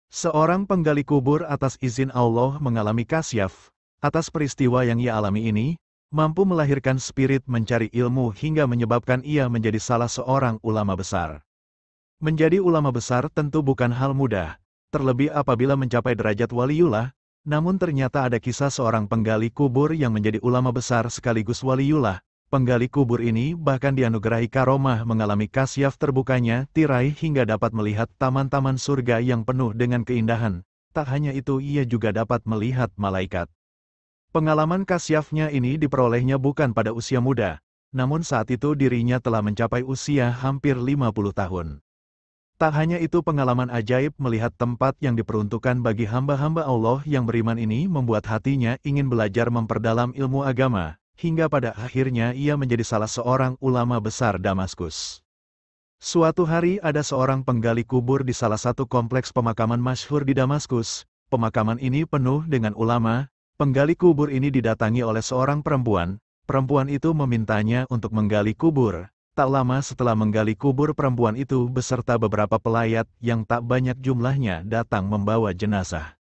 Seorang penggali kubur atas izin Allah mengalami kasyaf. Atas peristiwa yang ia alami ini, mampu melahirkan spirit mencari ilmu hingga menyebabkan ia menjadi salah seorang ulama besar. Menjadi ulama besar tentu bukan hal mudah, terlebih apabila mencapai derajat waliullah, namun ternyata ada kisah seorang penggali kubur yang menjadi ulama besar sekaligus waliullah. Penggali kubur ini bahkan dianugerahi karomah mengalami kasyaf terbukanya tirai hingga dapat melihat taman-taman surga yang penuh dengan keindahan. Tak hanya itu, ia juga dapat melihat malaikat. Pengalaman kasyafnya ini diperolehnya bukan pada usia muda, namun saat itu dirinya telah mencapai usia hampir 50 tahun. Tak hanya itu, pengalaman ajaib melihat tempat yang diperuntukkan bagi hamba-hamba Allah yang beriman ini membuat hatinya ingin belajar memperdalam ilmu agama. Hingga pada akhirnya ia menjadi salah seorang ulama besar Damaskus. Suatu hari ada seorang penggali kubur di salah satu kompleks pemakaman masyhur di Damaskus. Pemakaman ini penuh dengan ulama. Penggali kubur ini didatangi oleh seorang perempuan. Perempuan itu memintanya untuk menggali kubur. Tak lama setelah menggali kubur, perempuan itu beserta beberapa pelayat yang tak banyak jumlahnya datang membawa jenazah.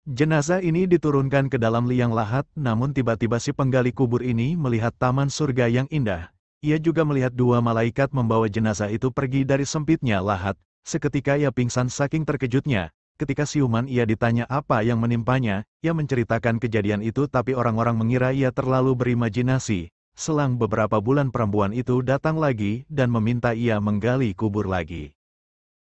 Jenazah ini diturunkan ke dalam liang lahat, namun tiba-tiba si penggali kubur ini melihat taman surga yang indah. Ia juga melihat dua malaikat membawa jenazah itu pergi dari sempitnya lahat. Seketika ia pingsan saking terkejutnya. Ketika siuman ia ditanya apa yang menimpanya, ia menceritakan kejadian itu tapi orang-orang mengira ia terlalu berimajinasi. Selang beberapa bulan perempuan itu datang lagi dan meminta ia menggali kubur lagi.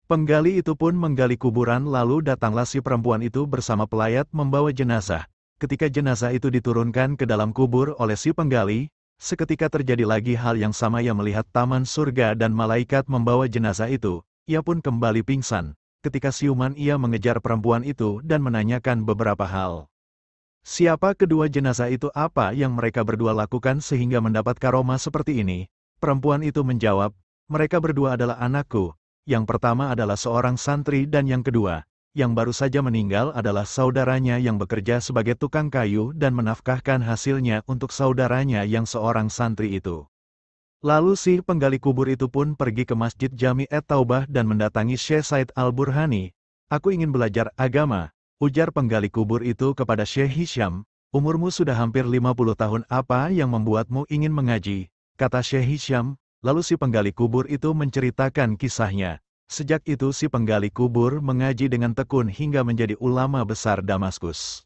Penggali itu pun menggali kuburan, lalu datanglah si perempuan itu bersama pelayat membawa jenazah. Ketika jenazah itu diturunkan ke dalam kubur oleh si penggali, seketika terjadi lagi hal yang sama. Ia melihat taman surga dan malaikat membawa jenazah itu. Ia pun kembali pingsan. Ketika siuman ia mengejar perempuan itu dan menanyakan beberapa hal. Siapa kedua jenazah itu, apa yang mereka berdua lakukan sehingga mendapat karomah seperti ini? Perempuan itu menjawab, mereka berdua adalah anakku. Yang pertama adalah seorang santri dan yang kedua, yang baru saja meninggal adalah saudaranya yang bekerja sebagai tukang kayu dan menafkahkan hasilnya untuk saudaranya yang seorang santri itu. Lalu si penggali kubur itu pun pergi ke Masjid Jami' at-Taubah dan mendatangi Syekh Said Al-Burhani. Aku ingin belajar agama, ujar penggali kubur itu kepada Syekh Hisham. Umurmu sudah hampir 50 tahun, apa yang membuatmu ingin mengaji? Kata Syekh Hisham. Lalu si penggali kubur itu menceritakan kisahnya. Sejak itu si penggali kubur mengaji dengan tekun hingga menjadi ulama besar Damaskus.